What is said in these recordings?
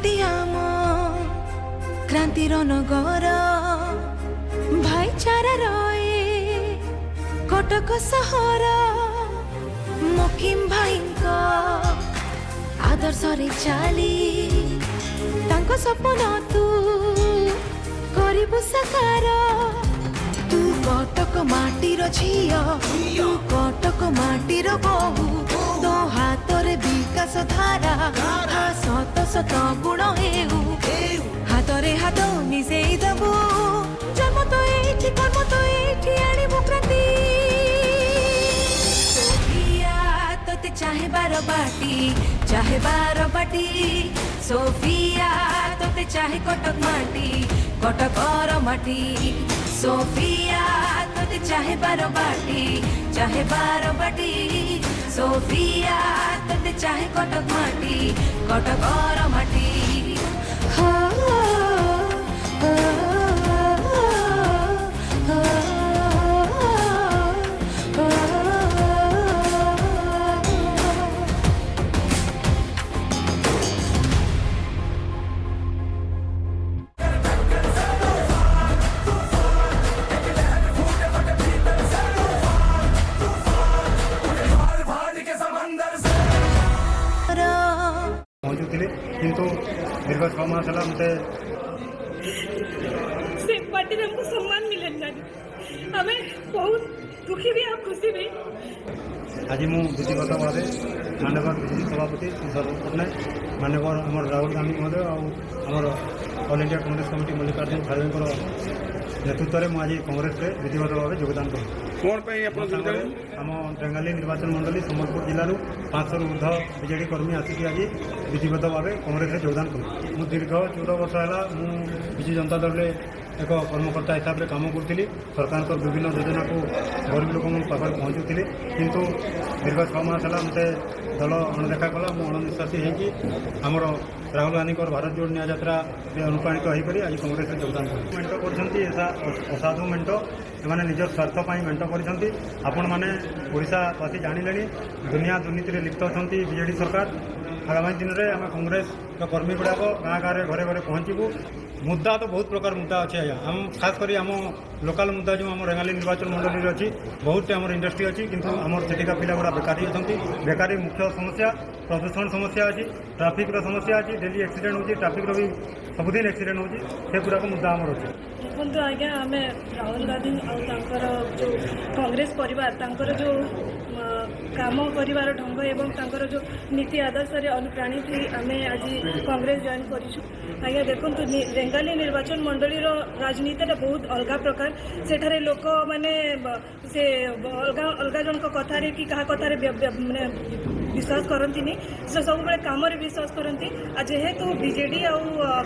माटी आम क्रांतिर नगर भाईचारा रहे कटक सहर मकिम भाई आदर्श रे चाली तांको सपन तू करिबु साकार तू कटक माटीर झिया तू कटक माटीर बहु तो हाथ रे विकास धारा शत शत गुण हेउ हाथ रे हाथ मिसेई दबु जन्म तो एठी कर्म तो एठी आनिबु क्रांति सोफिया तोते चाहे बार बाटी सोफिया तोते चाहे कटक माटी कटकर माटी सोफिया तोते चाहे बार बाटी सोफिया तोते चाहे कटक माटी कटकर माटी हो किंतु दीर्घ 6 मास है मत से पार्टी हमको सम्मान मिले हमें बहुत दुखी भी और खुशी भी आज मु विधिगत भाव माननीय विजेपी सभापति सर्व पट्टनायक माननीय आम राहुल गांधी महोदय और all India Congress committee Mallikarjun खड़गे नेतृत्व में मुझे कांग्रेस में विधिगत भाव योगदान करें आम रेंगाली निर्वाचन मंडली सम्बलपुर जिलूर 500 ऊर्ध बीजेडी कर्मी आसिक आज विधिगत भाव कांग्रेस में योगदान करूँ मु दीर्घ 14 वर्ष है विजु जनता दल में एक कर्मकर्ता हिसाब से कम करी सरकार विभिन्न योजना को गरीब लोक पाखे पहुँचुली किंतु दीर्घ 6 मास है मत दल अणदेखा कला मु अणनिश्वासी होमर राहुल गांधी भारत जोड़ न्याय यात्रा अनुप्राणित होकर आज कांग्रेस में योगदान मेट कर असाधु मेट एमाने निज स्वार्थपाई मेट कर ओडावासी जानिले दुनिया दुर्नीति लिप्त अच्छा बीजेडी सरकार आगामी दिन में आम कांग्रेस कर्मी गुड़ाक गाँ गाँव घरे घरे पहुँचबू मुद्दा तो बहुत प्रकार मुद्दा अच्छे आज्ञा आम खास कर आम लोकाल मुद्दा जो आम रेंगाली निर्वाचन मंडली अच्छी बहुत आम इंडस्ट्री अच्छी किंतु आम सेठिका पिला गुड़ा बेकारी अच्छा बेकारी मुख्य समस्या प्रदूषण समस्या अच्छी ट्राफिक समस्या अच्छी डेली एक्सीडेंट होती ट्राफिक भी सबुदिन एक्सीडेंट होती से गुड़ाक मुद्दा आमर अच्छे देखो आज्ञा आम राहुल गांधी और जो कांग्रेस परिवार जो काम कर ढंग एवं जो नीति आदर्श अनुप्राणित ही आम आज कांग्रेस जॉइन करिछु देखो रेंगाली निर्वाचन मंडली राजनीति बहुत अलग प्रकार सेठारे लोक माने से अलग जन कथार कि क्या कथार माने विश्वास करती से सब बड़े कम विश्वास करती जेहेतु बीजेडी आ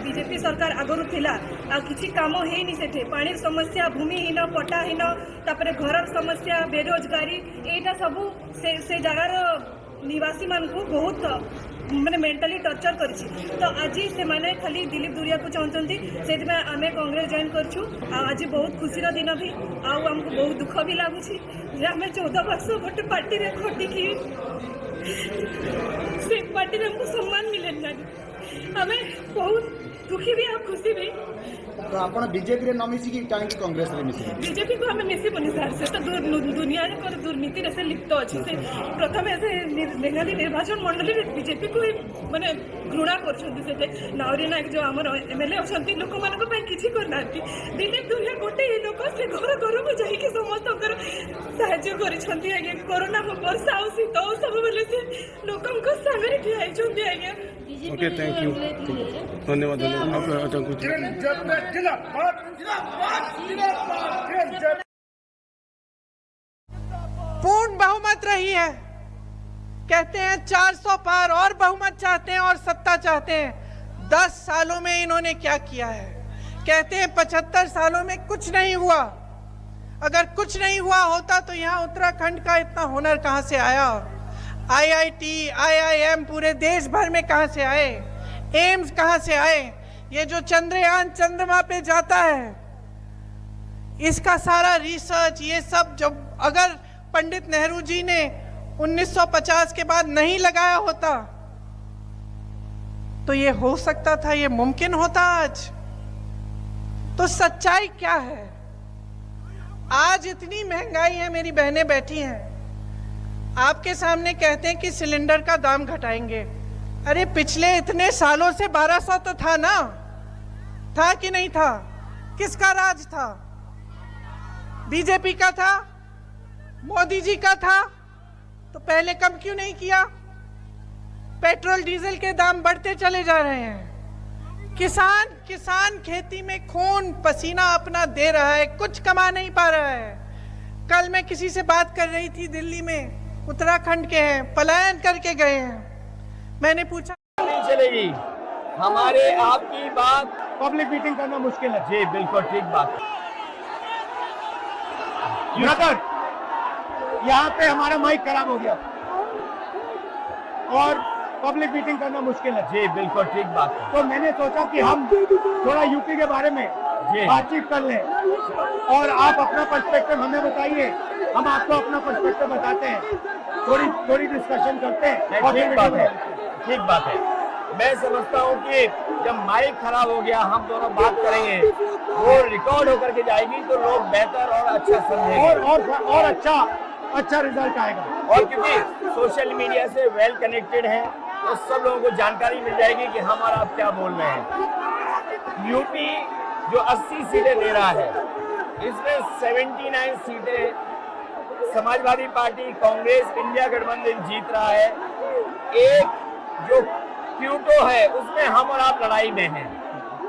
बीजेपी सरकार आगरू थिला आ किछि काम हेनी सेठे पानी समस्या भूमिहीन पट्टाहीन तापरे घर समस्या बेरोजगारी एटा सब से जगार निवासी मान को बहुत माने मेंटली टर्चर करिछि तो आज से माने खाली दिलीप दुरिया को चाहते से आम कांग्रेस जॉइन करछु आज बहुत खुशी दिन भी आमको बहुत दुख भी लगुच आम 14 वर्ष गोटे पार्टी रे खटिकी से पार्टी में हमको सम्मान मिले हमें बहुत दुखी भी और खुशी भी तो आप बीजेपी न मिसिकी कहीं कांग्रेस में मिसी बीजेपी को हमें मिसबनी सर से तो दुनिया दुर्नीति से लिप्त अच्छी से प्रथम से रेंगाली निर्वाचन मंडली बीजेपी को माने घृणा कर नावरी नायक जो आम एमएलए अच्छा लोक मान किसी करना दिलीप दुरिया गोटे लोक से घर घर को जाकि समस्त साहाଯ୍य कर कोरोना वर्षा और शीत सब बेले से लोक सागर ठिया आज्ञा ओके थैंक यू धन्यवाद पूर्ण बहुमत रही है कहते हैं 400 पार और बहुमत चाहते हैं और सत्ता चाहते हैं 10 सालों में इन्होंने क्या किया है कहते हैं 75 सालों में कुछ नहीं हुआ अगर कुछ नहीं हुआ होता तो यहाँ उत्तराखंड का इतना हुनर कहाँ से आया IIT IIM पूरे देश भर में कहाँ से आए एम्स कहाँ से आए ये जो चंद्रयान चंद्रमा पे जाता है इसका सारा रिसर्च ये सब जब अगर पंडित नेहरू जी ने 1950 के बाद नहीं लगाया होता तो ये हो सकता था, ये मुमकिन होता आज। तो सच्चाई क्या है? आज इतनी महंगाई है, मेरी बहनें बैठी हैं, आपके सामने कहते हैं कि सिलेंडर का दाम घटाएंगे। अरे पिछले इतने सालों से 1200 तो था ना, था कि नहीं था? किसका राज था? बीजेपी का था? मोदी जी का था? तो पहले कम क्यों नहीं किया? पेट्रोल डीजल के दाम बढ़ते चले जा रहे हैं। किसान खेती में खून पसीना अपना दे रहा है, कुछ कमा नहीं पा रहा है। कल मैं किसी से बात कर रही थी, दिल्ली में, उत्तराखंड के हैं, पलायन करके गए हैं। मैंने पूछा, नहीं चलेगी हमारे आपकी बात। पब्लिक मीटिंग करना मुश्किल है। जी बिल्कुल ठीक बात। ब्रदर, यहाँ पे हमारा माइक खराब हो गया और पब्लिक मीटिंग करना मुश्किल है। जी बिल्कुल ठीक बात है। तो मैंने सोचा कि हम थोड़ा यूपी के बारे में बातचीत कर लें और आप अपना पर्सपेक्टिव हमें बताइए, हम आपको अपना पर्सपेक्टिव बताते हैं, थोड़ी डिस्कशन करते हैं। और ठीक बात है, ठीक बात है। मैं समझता हूँ कि जब माइक खराब हो गया, हम दोनों बात करेंगे, वो रिकॉर्ड होकर के जाएगी तो लोग बेहतर और अच्छा समझेंगे और अच्छा रिजल्ट आएगा। और क्योंकि सोशल मीडिया से वेल कनेक्टेड है तो सब लोगों को जानकारी मिल जाएगी कि हम और आप क्या बोल रहे हैं। यूपी जो 80 सीटें दे रहा है, इसमें 79 सीटें समाजवादी पार्टी, कांग्रेस, इंडिया गठबंधन जीत रहा है। एक जो क्यूटो है उसमें हम और आप लड़ाई में हैं।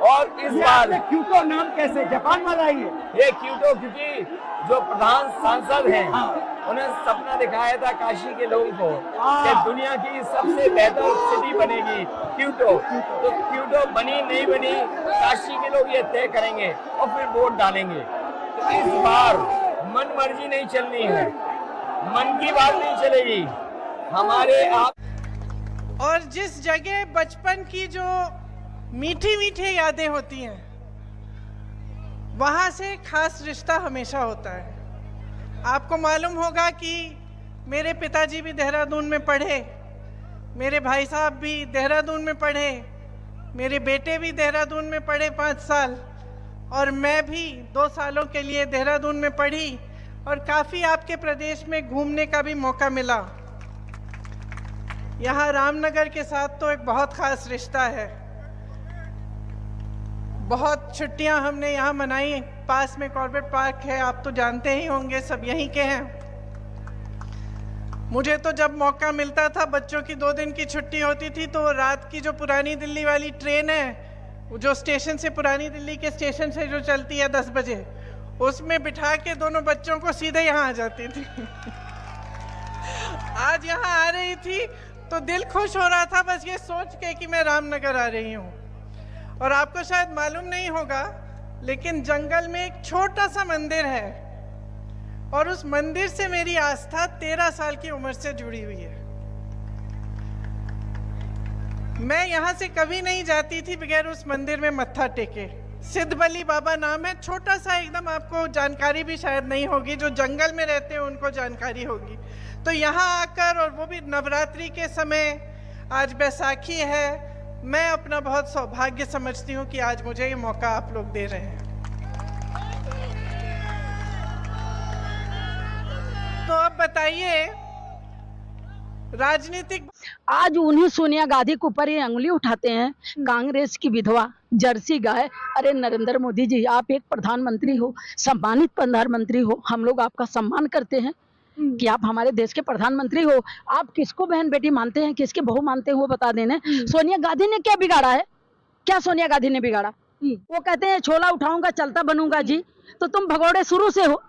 और इस बार क्यूटो नाम कैसे जापान वाला ही है? ये क्यूटो क्योंकि जो प्रधान सांसद हैं, उन्हें सपना दिखाया था काशी के लोगों को कि दुनिया की सबसे बेहतर सिटी बनेगी क्यूटो। तो क्यूटो बनी नहीं बनी, काशी के लोग ये तय करेंगे और फिर वोट डालेंगे। तो इस बार मन मर्जी नहीं चलनी है, मन की बात नहीं चलेगी हमारे आप। और जिस जगह बचपन की जो मीठी मीठी यादें होती हैं, वहाँ से खास रिश्ता हमेशा होता है। आपको मालूम होगा कि मेरे पिताजी भी देहरादून में पढ़े, मेरे भाई साहब भी देहरादून में पढ़े, मेरे बेटे भी देहरादून में पढ़े 5 साल, और मैं भी 2 सालों के लिए देहरादून में पढ़ी, और काफ़ी आपके प्रदेश में घूमने का भी मौका मिला। यहाँ रामनगर के साथ तो एक बहुत ख़ास रिश्ता है। बहुत छुट्टियां हमने यहाँ मनाई। पास में कॉर्बेट पार्क है, आप तो जानते ही होंगे, सब यहीं के हैं। मुझे तो जब मौका मिलता था, बच्चों की 2 दिन की छुट्टी होती थी, तो रात की जो पुरानी दिल्ली वाली ट्रेन है, जो स्टेशन से, पुरानी दिल्ली के स्टेशन से जो चलती है 10 बजे, उसमें बिठा के दोनों बच्चों को सीधे यहाँ आ जाती थी। आज यहाँ आ रही थी तो दिल खुश हो रहा था बस ये सोच के कि मैं रामनगर आ रही हूँ। और आपको शायद मालूम नहीं होगा, लेकिन जंगल में एक छोटा सा मंदिर है, और उस मंदिर से मेरी आस्था 13 साल की उम्र से जुड़ी हुई है। मैं यहाँ से कभी नहीं जाती थी बगैर उस मंदिर में मत्था टेके। सिद्धबली बाबा नाम है, छोटा सा एकदम, आपको जानकारी भी शायद नहीं होगी, जो जंगल में रहते हैं उनको जानकारी होगी। तो यहाँ आकर, और वो भी नवरात्रि के समय, आज बैसाखी है, मैं अपना बहुत सौभाग्य समझती हूँ कि आज मुझे ये मौका आप लोग दे रहे हैं। तो अब बताइए, राजनीतिक आज उन्हीं सोनिया गांधी के ऊपर ये अंगुली उठाते हैं, कांग्रेस की विधवा, जर्सी गाय। अरे नरेंद्र मोदी जी, आप एक प्रधानमंत्री हो, सम्मानित प्रधानमंत्री हो, हम लोग आपका सम्मान करते हैं कि आप हमारे देश के प्रधानमंत्री हो। आप किसको बहन बेटी मानते हैं, किसके बहू मानते हैं, वो बता देना। सोनिया गांधी ने क्या बिगाड़ा है? क्या सोनिया गांधी ने बिगाड़ा? वो कहते हैं छोला उठाऊंगा चलता बनूंगा जी। तो तुम भगोड़े शुरू से हो,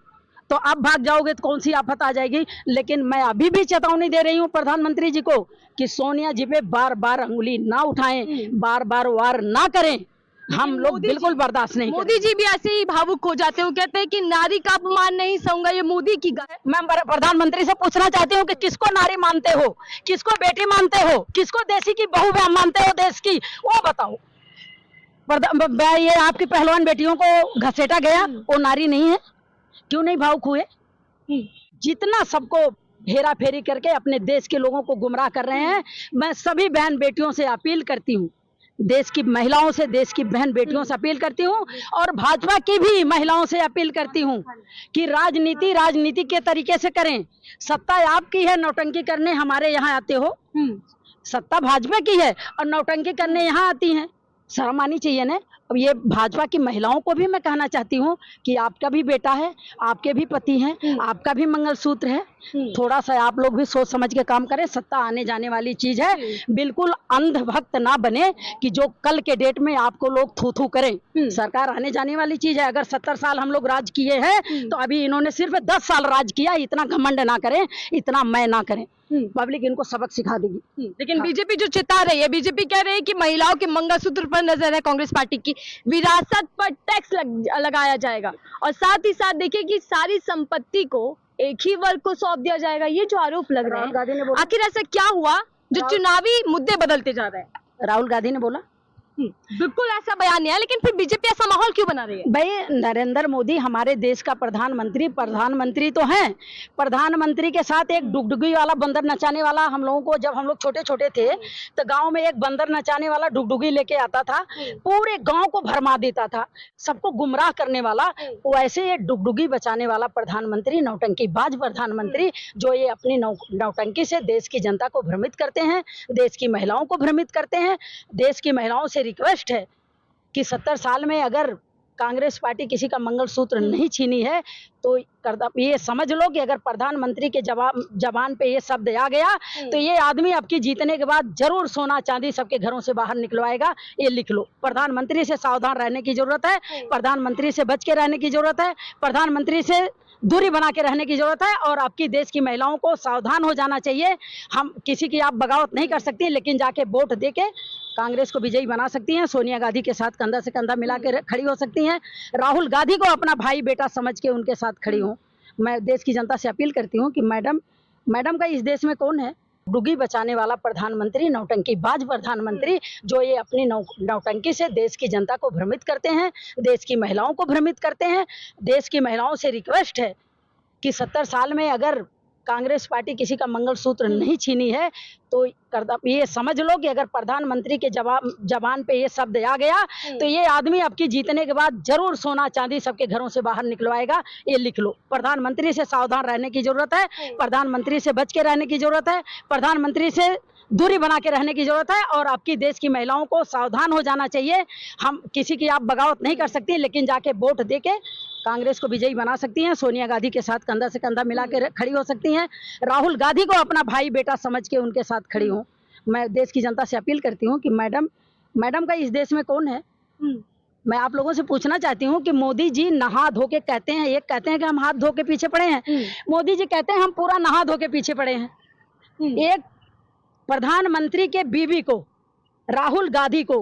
तो आप भाग जाओगे तो कौन सी आफत आ जाएगी। लेकिन मैं अभी भी चेतावनी दे रही हूँ प्रधानमंत्री जी को कि सोनिया जी पे बार बार अंगुली ना उठाएं, बार बार वार ना करें। हम लोग बिल्कुल बर्दाश्त नहीं करेंगे। मोदी जी भी ऐसे ही भावुक हो जाते हो, कहते हैं कि नारी का अपमान नहीं सहूंगा, ये मोदी की गाय। मैं प्रधानमंत्री से पूछना चाहती हूँ कि किसको नारी मानते हो, किसको बेटी मानते हो, किसको देशी की बहू मानते हो देश की, वो बताओ। ये आपकी पहलवान बेटियों को घसीटा गया, वो नारी नहीं है? क्यों नहीं भावुक हुए? जितना सबको हेरा फेरी करके अपने देश के लोगों को गुमराह कर रहे हैं, मैं सभी बहन बेटियों से अपील करती हूँ देश की महिलाओं से, देश की बहन बेटियों से अपील करती हूँ और भाजपा की भी महिलाओं से अपील करती हूँ कि राजनीति के तरीके से करें। सत्ता आपकी है, नौटंकी करने हमारे यहाँ आते हो। सत्ता भाजपा की है और नौटंकी करने यहाँ आती हैं। शर्म आनी चाहिए ना। अब ये भाजपा की महिलाओं को भी मैं कहना चाहती हूँ कि आपका भी बेटा है, आपके भी पति हैं, आपका भी मंगलसूत्र है। थोड़ा सा आप लोग भी सोच समझ के काम करें। सत्ता आने जाने वाली चीज है, बिल्कुल अंधभक्त ना बने कि जो कल के डेट में आपको लोग थू थू करें। सरकार आने जाने वाली चीज है। अगर 70 साल हम लोग राज किए हैं तो अभी इन्होंने सिर्फ 10 साल राज किया। इतना घमंड ना करें, इतना मैं ना करें। पब्लिक इनको सबक सिखा देगी। लेकिन बीजेपी जो चिता रही है, बीजेपी कह रही है कि महिलाओं के मंगलसूत्र पर नजर है कांग्रेस पार्टी की, विरासत पर टैक्स लगाया जाएगा और साथ ही साथ देखिए कि सारी संपत्ति को एक ही वर्ग को सौंप दिया जाएगा। ये जो आरोप लग रहे हैं, आखिर ऐसा क्या हुआ जो चुनावी मुद्दे बदलते जा रहे हैं? राहुल गांधी ने बोला बिल्कुल ऐसा बयान नहीं है, लेकिन फिर बीजेपी ऐसा माहौल क्यों बना रही है? भाई नरेंद्र मोदी हमारे देश का प्रधानमंत्री तो हैं। प्रधानमंत्री के साथ एक डुगडुगी वाला बंदर नचाने वाला, हम लोगों को जब हम लोग छोटे छोटे थे तो गांव में एक बंदर नचाने वाला डुगडुगी लेके आता था, पूरे गांव को भरमा देता था, सबको गुमराह करने वाला। वैसे ये डुगडुगी बचाने वाला प्रधानमंत्री, नौटंकीबाज प्रधानमंत्री, जो ये अपनी नौटंकी से देश की जनता को भ्रमित करते हैं, देश की महिलाओं को भ्रमित करते हैं। देश की महिलाओं से रिक्वेस्ट है कि 70 साल में अगर कांग्रेस पार्टी किसी का मंगलसूत्र नहीं छीनी है तो ये समझ लो कि अगर प्रधानमंत्री के जबान पे ये शब्द आ गया तो ये आदमी आपकी जीतने के बाद जरूर सोना चांदी सबके घरों से बाहर निकलवाएगा। ये लिख लो। प्रधानमंत्री से सावधान रहने की जरूरत है, प्रधानमंत्री से बच के रहने की जरूरत है, प्रधानमंत्री से दूरी बना के रहने की जरूरत है और आपकी देश की महिलाओं को सावधान हो जाना चाहिए। हम किसी की आप बगावत नहीं कर सकती, लेकिन जाके वोट देके कांग्रेस को विजयी बना सकती हैं। सोनिया गांधी के साथ कंधा से कंधा मिला के खड़ी हो सकती हैं। राहुल गांधी को अपना भाई बेटा समझ के उनके साथ खड़ी हूँ। मैं देश की जनता से अपील करती हूँ कि मैडम का इस देश में कौन है? डुगी बचाने वाला प्रधानमंत्री, नौटंकीबाज प्रधानमंत्री, जो ये अपनी नौटंकी से देश की जनता को भ्रमित करते हैं, देश की महिलाओं को भ्रमित करते हैं। देश की महिलाओं से रिक्वेस्ट है कि 70 साल में अगर कांग्रेस पार्टी किसी का मंगलसूत्र नहीं छीनी है तो ये समझ लो कि अगर प्रधानमंत्री के जबान पे ये शब्द आ गया तो ये आदमी आपकी जीतने के बाद जरूर सोना चांदी सबके घरों से बाहर निकलवाएगा। ये लिख लो। प्रधानमंत्री से सावधान रहने की जरूरत है, प्रधानमंत्री से बच के रहने की जरूरत है, प्रधानमंत्री से दूरी बना के रहने की जरूरत है और आपकी देश की महिलाओं को सावधान हो जाना चाहिए। हम किसी की आप बगावत नहीं कर सकती, लेकिन जाके वोट देके कांग्रेस को विजयी बना सकती हैं। सोनिया गांधी के साथ कंधा से कंधा मिला के खड़ी हो सकती हैं। राहुल गांधी को अपना भाई बेटा समझ के उनके साथ खड़ी हूँ। मैं देश की जनता से अपील करती हूँ कि मैडम का इस देश में कौन है? मैं आप लोगों से पूछना चाहती हूँ कि मोदी जी नहा धो के कहते हैं, एक कहते हैं कि हम हाथ धो के पीछे पड़े हैं, मोदी जी कहते हैं हम पूरा नहा धो के पीछे पड़े हैं। एक प्रधानमंत्री के बीवी को, राहुल गांधी को,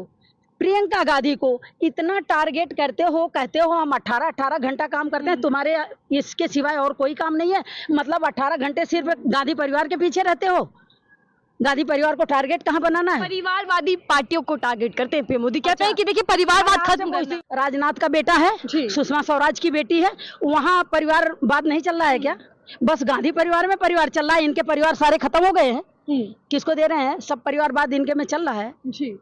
प्रियंका गांधी को इतना टारगेट करते हो, कहते हो हम 18 घंटा काम करते हैं, तुम्हारे इसके सिवाय और कोई काम नहीं है। मतलब 18 घंटे सिर्फ गांधी परिवार के पीछे रहते हो। गांधी परिवार को टारगेट कहाँ बनाना है? परिवारवादी पार्टियों को टारगेट करते हैं। मोदी कहते हैं कि देखिए परिवारवाद खत्म कर। राजनाथ का बेटा है, सुषमा स्वराज की बेटी है, वहाँ परिवारवाद नहीं चल रहा है क्या? बस गांधी परिवार में परिवार चल रहा है। इनके परिवार सारे खत्म हो गए हैं। किसको दे रहे हैं? सब परिवारवाद इनके में चल रहा है जी।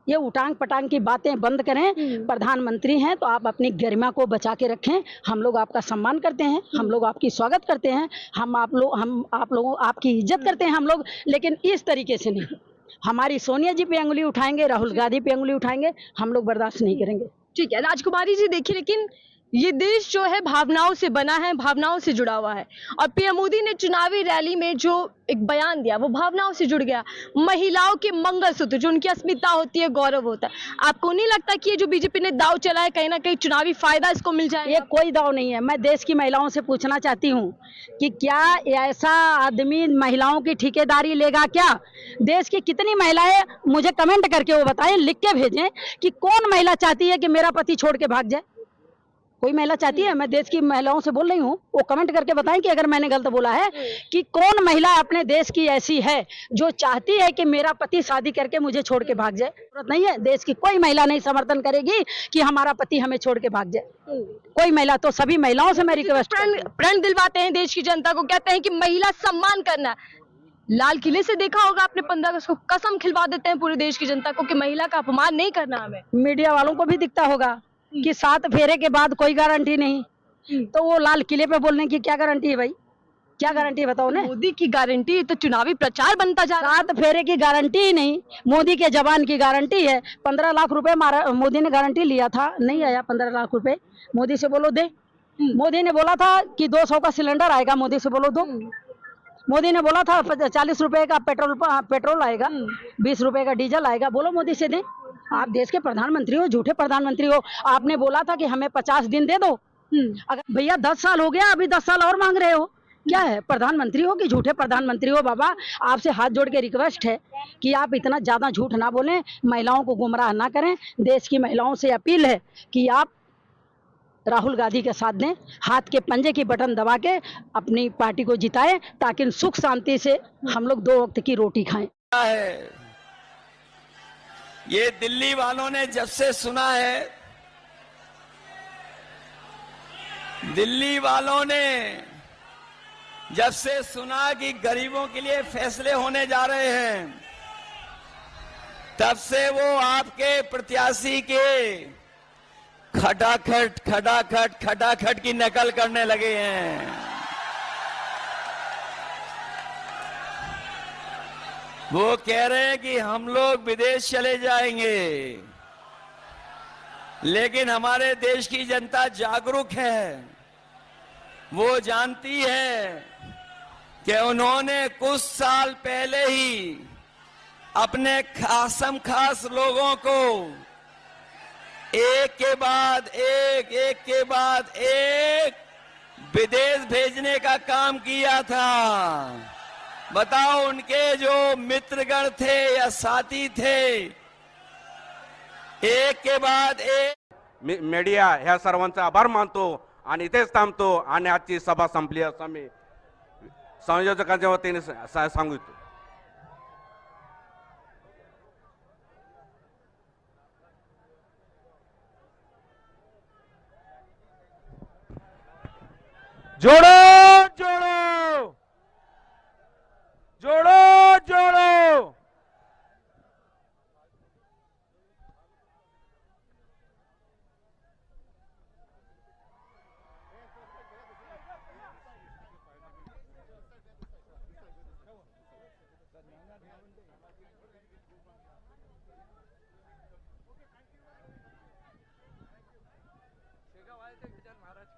ये उटांग पटांग की बातें बंद करें। प्रधानमंत्री हैं तो आप अपनी गरिमा को बचा के रखें। हम लोग आपका सम्मान करते हैं, हम लोग आपकी स्वागत करते हैं, हम आप लोगों आपकी इज्जत करते हैं हम लोग, लेकिन इस तरीके से नहीं। हमारी सोनिया जी पे अंगुली उठाएंगे, राहुल गांधी पे अंगुली उठाएंगे, हम लोग बर्दाश्त नहीं करेंगे। ठीक है राजकुमारी जी, देखिए लेकिन ये देश जो है भावनाओं से बना है, भावनाओं से जुड़ा हुआ है और पीएम मोदी ने चुनावी रैली में जो एक बयान दिया वो भावनाओं से जुड़ गया। महिलाओं के मंगलसूत्र जो उनकी अस्मिता होती है, गौरव होता है। आपको नहीं लगता कि ये जो बीजेपी ने दाव चला है कहीं ना कहीं चुनावी फायदा इसको मिल जाए? ये कोई दाव नहीं है। मैं देश की महिलाओं से पूछना चाहती हूँ कि क्या ऐसा आदमी महिलाओं की ठेकेदारी लेगा क्या? देश की कितनी महिलाएं, मुझे कमेंट करके वो बताएं, लिख के भेजें कि कौन महिला चाहती है कि मेरा पति छोड़ के भाग जाए? कोई महिला चाहती है? मैं देश की महिलाओं से बोल रही हूँ, वो कमेंट करके बताएं कि अगर मैंने गलत बोला है कि कौन महिला अपने देश की ऐसी है जो चाहती है कि मेरा पति शादी करके मुझे छोड़ के भाग जाए। जरूरत नहीं है। देश की कोई महिला नहीं समर्थन करेगी कि हमारा पति हमें छोड़ के भाग जाए, कोई महिला। तो सभी महिलाओं से मैं रिक्वेस्ट प्रण दिलवाते हैं देश की जनता को, कहते हैं कि महिला सम्मान करना है। लाल किले से देखा होगा आपने 15 अगस्त को, कसम खिलवा देते हैं पूरे देश की जनता को कि महिला का अपमान नहीं करना हमें। मीडिया वालों को भी दिखता होगा कि 7 फेरे के बाद कोई गारंटी नहीं, तो वो लाल किले पे बोलने की क्या गारंटी है भाई? क्या गारंटी है बताओ ना? मोदी की गारंटी तो चुनावी प्रचार बनता जा रहा है। 7 फेरे की गारंटी ही नहीं, मोदी के जवान की गारंटी है। 15 लाख रुपए मोदी ने गारंटी लिया था, नहीं आया 15 लाख रुपए। मोदी से बोलो दे। मोदी ने बोला था कि 200 का सिलेंडर आएगा, मोदी से बोलो दो। मोदी ने बोला था 40 रुपए का पेट्रोल आएगा, 20 रुपए का डीजल आएगा, बोलो मोदी से दे। आप देश के प्रधानमंत्री हो, झूठे प्रधानमंत्री हो। आपने बोला था कि हमें 50 दिन दे दो। अगर भैया 10 साल हो गया, अभी 10 साल और मांग रहे हो, क्या है? प्रधानमंत्री हो कि झूठे प्रधानमंत्री हो? बाबा आपसे हाथ जोड़ के रिक्वेस्ट है कि आप इतना ज्यादा झूठ ना बोलें, महिलाओं को गुमराह ना करें। देश की महिलाओं से अपील है कि आप राहुल गांधी के साथ दें, हाथ के पंजे की बटन दबा के अपनी पार्टी को जिताएं, ताकि सुख शांति से हम लोग 2 वक्त की रोटी खाएं। है ये दिल्ली वालों ने जब से सुना है, दिल्ली वालों ने जब से सुना कि गरीबों के लिए फैसले होने जा रहे हैं, तब से वो आपके प्रत्याशी के खटाखट की नकल करने लगे हैं। वो कह रहे हैं कि हम लोग विदेश चले जाएंगे, लेकिन हमारे देश की जनता जागरूक है। वो जानती है कि उन्होंने कुछ साल पहले ही अपने खासम खास लोगों को एक के बाद एक विदेश भेजने का काम किया था। बताओ, उनके जो मित्रगण थे या साथी थे, एक के बाद एक। मीडिया ह्या सर्वांचा आभार मानतो आणि इथेच थांबतो आणि आजची सभा संपली असं मी संयोजकांच्या वतीने सांगू इच्छितो. जोड़ो जोड़ो जोड़ो जोड़ो महाराज के